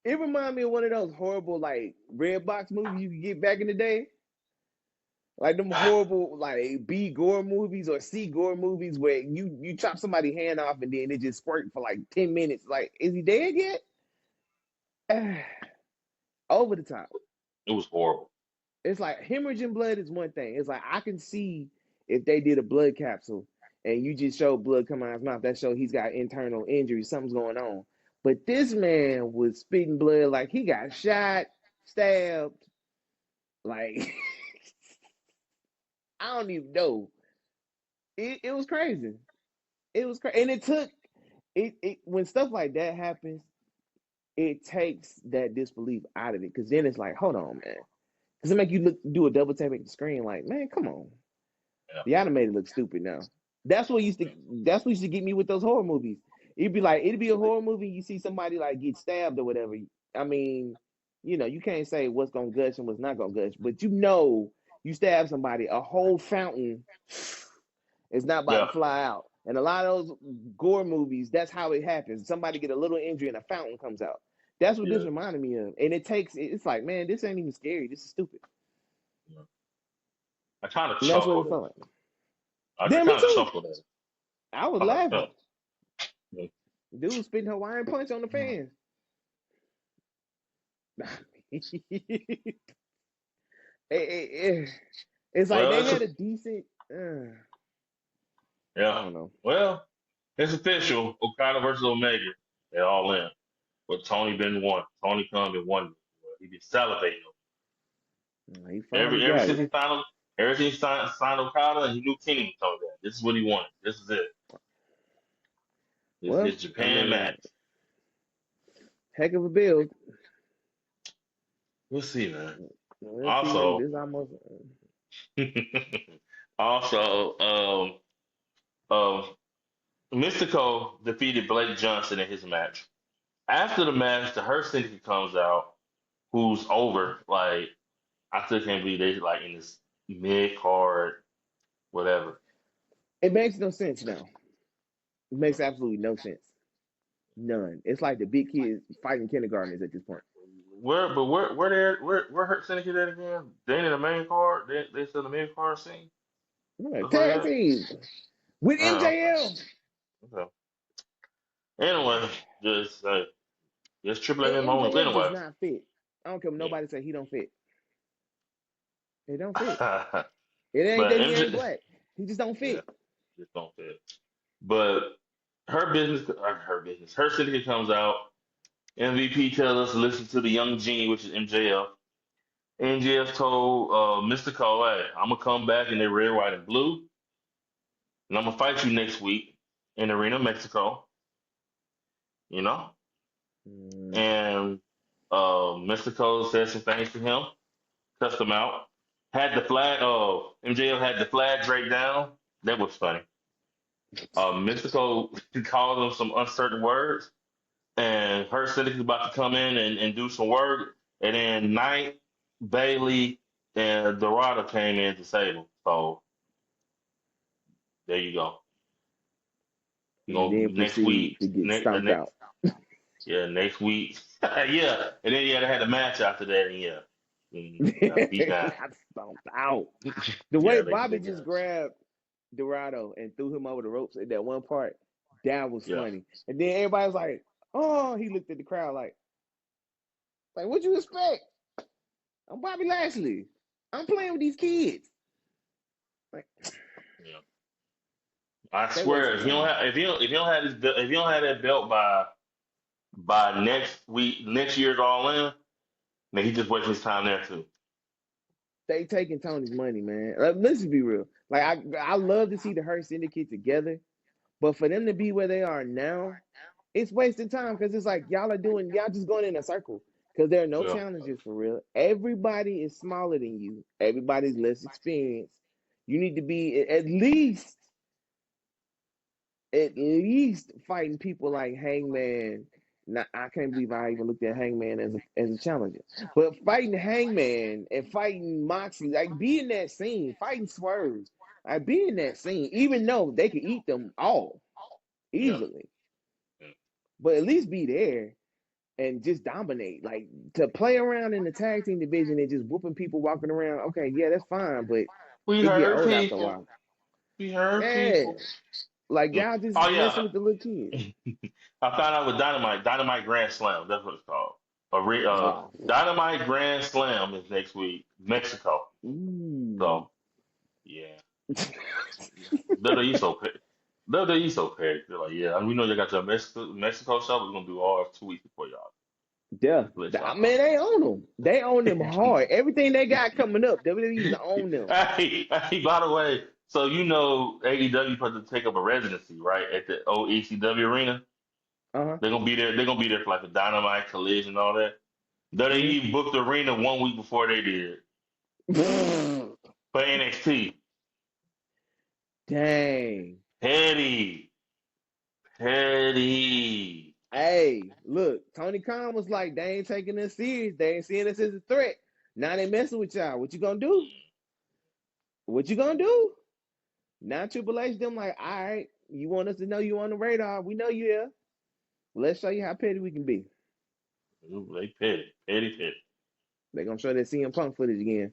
B: It reminded me of one of those horrible like red box movies you could get back in the day. Like them horrible like B gore movies or C gore movies where you chop somebody's hand off and then it just squirt for like 10 minutes. Like, is he dead yet? Over the top.
A: It was horrible.
B: It's like hemorrhaging blood is one thing. It's like I can see if they did a blood capsule and you just show blood coming out of his mouth, that show he's got internal injuries, something's going on. But this man was spitting blood like he got shot, stabbed, like I don't even know. It was crazy. It was crazy, and it took it when stuff like that happens. It takes that disbelief out of it because then it's like, hold on, man, because it make you do a double tap at the screen, like, man, come on,
A: Yeah.
B: the animated looks stupid now. That's what used to get me with those horror movies. It'd be a horror movie, you see somebody like get stabbed or whatever. I mean, you can't say what's gonna gush and what's not gonna gush, but you stab somebody, a whole fountain is not about to
A: Yeah.
B: fly out. And a lot of those gore movies, that's how it happens. Somebody get a little injury and a fountain comes out. That's what this
A: Yeah.
B: reminded me of. And it's like, man, this ain't even scary. This is stupid.
A: Yeah. I kind of
B: And that's what it
A: chuckled at
B: felt
A: it.
B: like.
A: I
B: Damn, me
A: kind of
B: too.
A: chuckled at it.
B: I was
A: I
B: laughing.
A: felt. Yeah.
B: Dude spitting Hawaiian punch on the fans. It's like
A: Well,
B: they had a decent. I
A: yeah.
B: don't know.
A: Well, it's official. Okada versus Omega. They're all in. But Tony been won. Tony Khan been won. He been salivating.
B: He finally
A: Ever
B: got
A: since
B: it.
A: he signed Okada, he knew Kenny told that. This is what he wanted. This is it. This is
B: Well,
A: his Japan match.
B: heck of a build.
A: We'll see, man.
B: Let's see.
A: Also,
B: This almost.
A: also, Mystico defeated Blake Johnson in his match. After the match, the Hurt Syndicate comes out, who's over. Like, I still can't believe they like in this mid card, whatever.
B: It makes no sense now. It makes absolutely no sense. None. It's like the big kids fighting kindergartners at this point.
A: Where Hurt Syndicate at again? They in the main card. They still in the main card scene.
B: Yeah,
A: That's where
B: tag
A: they at?
B: team with
A: Oh,
B: MJL.
A: okay. Anyway, just Triple H
B: And
A: moments.
B: MJF does
A: Anyway,
B: not fit. I don't care what
A: Yeah.
B: nobody say he don't fit. It don't fit.
A: But
B: It ain't that he ain't
A: MJ,
B: black. He just don't
A: yeah,
B: fit.
A: just don't fit. But her syndicate comes out. MVP tells us to listen to the young genie, which is MJF. MJF told Mr. Cole, hey, I'm gonna come back in the red, white, and blue, and I'm gonna fight you next week in Arena, Mexico. You know,
B: Mm,
A: and Mr. Cole said some things to him, cussed him out. Had the flag. MJF had the flag draped down. That was funny. Mr. Cole called him some uncertain words, and her syndicate about to come in and do some work, and then Knight, Bailey, and Dorado came in to save him. So there you go. You
B: and
A: know,
B: then
A: next
B: proceed
A: week,
B: to get stomped out.
A: next week, yeah, and then they had a match after that, and yeah, got beat down.
B: Got stomped out. The way
A: Yeah, they
B: Bobby just
A: got
B: grabbed Dorado and threw him over the ropes at that one part, that was
A: yeah.
B: funny. And then everybody was like, "Oh," he looked at the crowd like, what you expect? I'm Bobby Lashley. I'm playing with these kids. Like
A: Yeah. I
B: they
A: swear,
B: wasting time.
A: if you don't have if you don't have that belt by next week, next year's All In, then he just wasting his time there too.
B: They taking Tony's money, man. Let's be real. Like I love to see the Hurt Syndicate together, but for them to be where they are now, it's wasting time because it's like y'all just going in a circle because there are no
A: Yeah.
B: challenges for real. Everybody is smaller than you. Everybody's less experienced. You need to be at least fighting people like Hangman. Now, I can't believe I even looked at Hangman as a challenger. But fighting Hangman and fighting Moxley, like be in that scene, fighting Swerve, like be in that scene, even though they could eat them all
A: Yeah.
B: easily.
A: Yeah.
B: But at least be there and just dominate. Like to play around in the tag team division and just whooping people walking around, okay, yeah, that's fine, but
A: We
B: it get
A: heard
B: old after a
A: people.
B: while.
A: We heard
B: Yeah.
A: people.
B: Like
A: Mm.
B: y'all just
A: Oh
B: messing
A: yeah,
B: with the little kids.
A: I found out with Dynamite Grand Slam. That's what it's called.
B: Oh.
A: Dynamite Grand Slam is next week, Mexico.
B: Ooh.
A: So yeah, WWE so petty. WWE so petty. They're like, yeah, we know you got your Mexico show. We're gonna do ours 2 weeks before y'all.
B: Yeah.
A: Just let y'all
B: Man, they own them. They own them hard. Everything they got coming up, WWE's
A: know.
B: own them.
A: Hey, by the way, so you know AEW supposed to take up a residency, right, at the old ECW arena.
B: Uh-huh.
A: They're gonna be there. They're gonna be there for like a Dynamite Collision and all that. WWE booked the arena 1 week before they did
B: Mm-hmm.
A: for NXT.
B: Dang.
A: Petty, petty.
B: Hey, look, Tony Khan was like, they ain't taking us serious. They ain't seeing us as a threat. Now they messing with y'all. What you gonna do? What you gonna do? Now Triple H, them like, all right, you want us to know you on the radar. We know you here. Let's show you how petty we can be.
A: Ooh, they petty, petty, petty.
B: They gonna show that CM Punk footage again.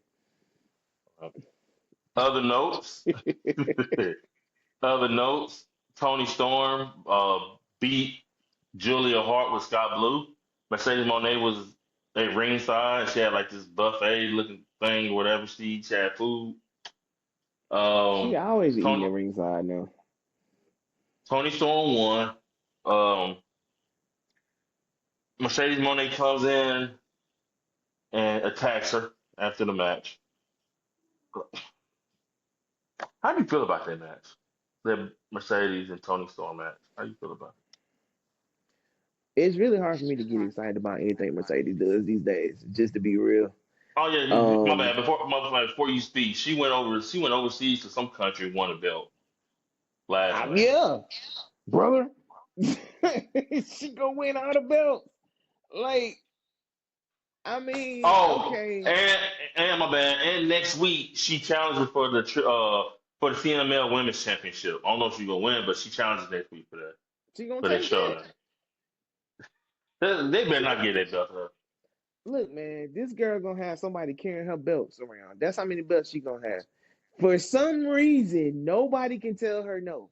A: Other notes. Other notes. Tony Storm beat Julia Hart with Scott Blue. Mercedes Monet was at ringside. She had like this buffet looking thing, or whatever. She had food.
B: She
A: Um,
B: always eating
A: Tony
B: at ringside now.
A: Tony Storm won. Um, Mercedes Monet comes in and attacks her after the match. How do you feel about that match? The Mercedes and Tony Storm match. How do you feel about
B: It's really hard for me to get excited about anything Mercedes does these days, just to be real.
A: it? Oh yeah, my
B: Um,
A: bad. Before you speak, she went over. She went overseas to some country and won a belt last night.
B: yeah, brother. She gonna win all the belts. Like, I mean,
A: Oh,
B: okay.
A: and my bad. And next week she challenges for the CML Women's Championship. I don't know if she's gonna win, but she challenges next week
B: She gonna
A: for that
B: take
A: show.
B: that.
A: Now. They better
B: She
A: not
B: gonna
A: get that belt to her.
B: look, man. This girl gonna have somebody carrying her belts around. That's how many belts she gonna have. For some reason, nobody can tell her no.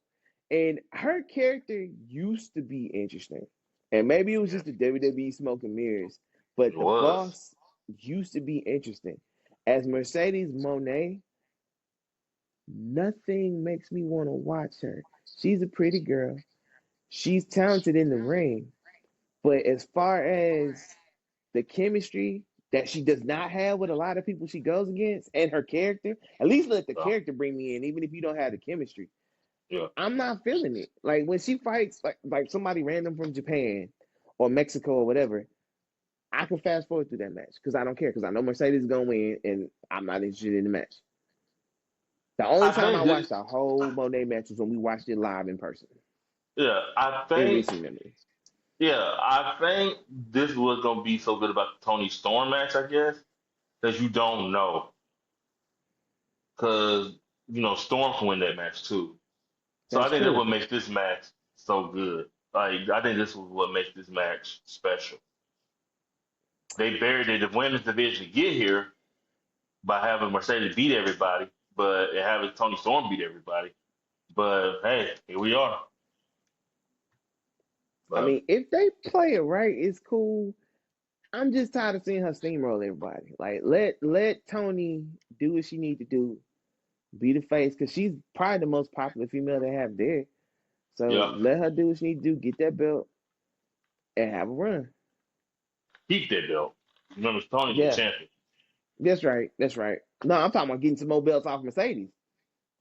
B: And her character used to be interesting. And maybe it was
A: Yeah,
B: just the WWE smoke and mirrors.
A: it
B: But the
A: was.
B: boss, used to be interesting. As Mercedes Monet, nothing makes me want to watch her. She's a pretty girl. She's talented in the ring, but as far as the chemistry that she does not have with a lot of people she goes against and her character, at least let the
A: So,
B: character bring me in, even if you don't have the chemistry.
A: yeah.
B: I'm not feeling it. Like when she fights like somebody random from Japan or Mexico or whatever, I can fast forward through that match because I don't care because I know Mercedes is gonna win and I'm not interested in the match. The only
A: I
B: time I
A: think
B: watched
A: this.
B: a whole Monet match was when we watched it live in person
A: Yeah, I
B: in
A: think.
B: recent memory.
A: Yeah, I think this was gonna be so good about the Tony Storm match, I guess, that you don't know, because Storm can win that match too. So I
B: That's
A: think that's
B: true.
A: what makes this match so good. Like I think this was what makes this match special. They buried the women's division to get here by having Mercedes beat everybody, but and having Tony Storm beat everybody. But hey, here we are.
B: I
A: But
B: mean, if they play it right, it's cool. I'm just tired of seeing her steamroll everybody. Like let Tony do what she need to do, be the face, because she's probably the most popular female they have there. So
A: yeah,
B: let her do what she need to do, get that belt, and have a run.
A: keep that belt. Remember, Tony's the
B: Yeah,
A: champion.
B: that's right. That's right. No, I'm talking about getting some more belts off Mercedes.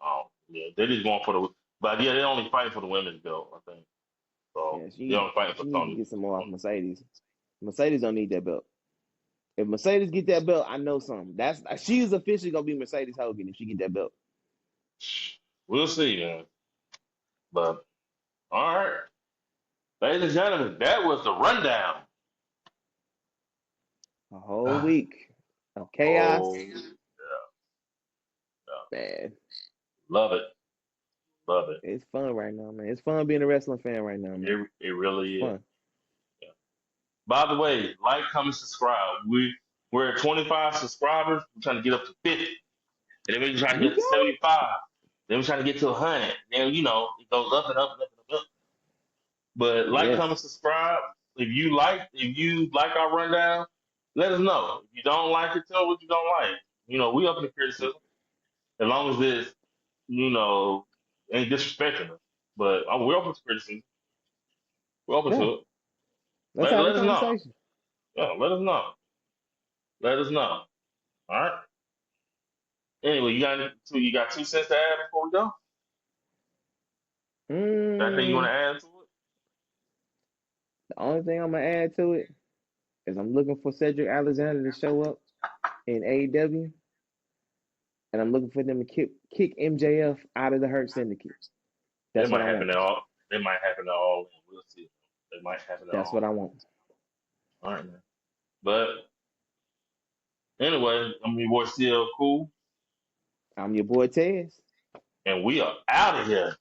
A: Oh, yeah, they just going for the. But yeah, they're only fighting for the women's belt, I think. So
B: Yeah,
A: they're only fighting
B: she
A: for
B: needs to
A: Tony.
B: get some more off Mercedes. Mercedes don't need that belt. If Mercedes get that belt, I know something. That's she's officially gonna be Mercedes Hogan if she get that belt.
A: We'll see, man. But all right, ladies and gentlemen, that was the rundown.
B: A whole week of chaos.
A: Oh, yeah, yeah.
B: Man,
A: Love it, love it.
B: it's fun right now, man. It's fun being a wrestling fan right now, man.
A: It
B: It's
A: really is.
B: fun.
A: Yeah. By the way, like, comment, subscribe. We're at 25 subscribers. We're trying to get up to 50, and then we're trying to
B: We
A: get to
B: go.
A: 75. Then we're trying to get to 100. Then it goes up and up and up and up. But like,
B: Yes.
A: comment, subscribe. If you like our rundown, let us know. If you don't like it, tell what you don't like. We open to criticism as long as it's ain't disrespecting us. But we're open to criticism. We're open
B: Yeah.
A: to it.
B: Let's
A: Let,
B: have a
A: let us know.
B: conversation.
A: Yeah, let us know. Let us know. All right. Anyway, you got 2 cents to add before we go. That thing you want
B: Mm,
A: to add to it?
B: the only thing I'm gonna add to it is I'm looking for Cedric Alexander to show up in AEW, and I'm looking for them to kick MJF out of the Hurt Syndicate.
A: It
B: That's what
A: might
B: I
A: happen
B: want.
A: at all. It might happen at all. We'll see. It might happen at
B: That's
A: all.
B: what I want.
A: All right, man. But anyway, your boy still cool,
B: I'm your boy Tez.
A: and we are out of here.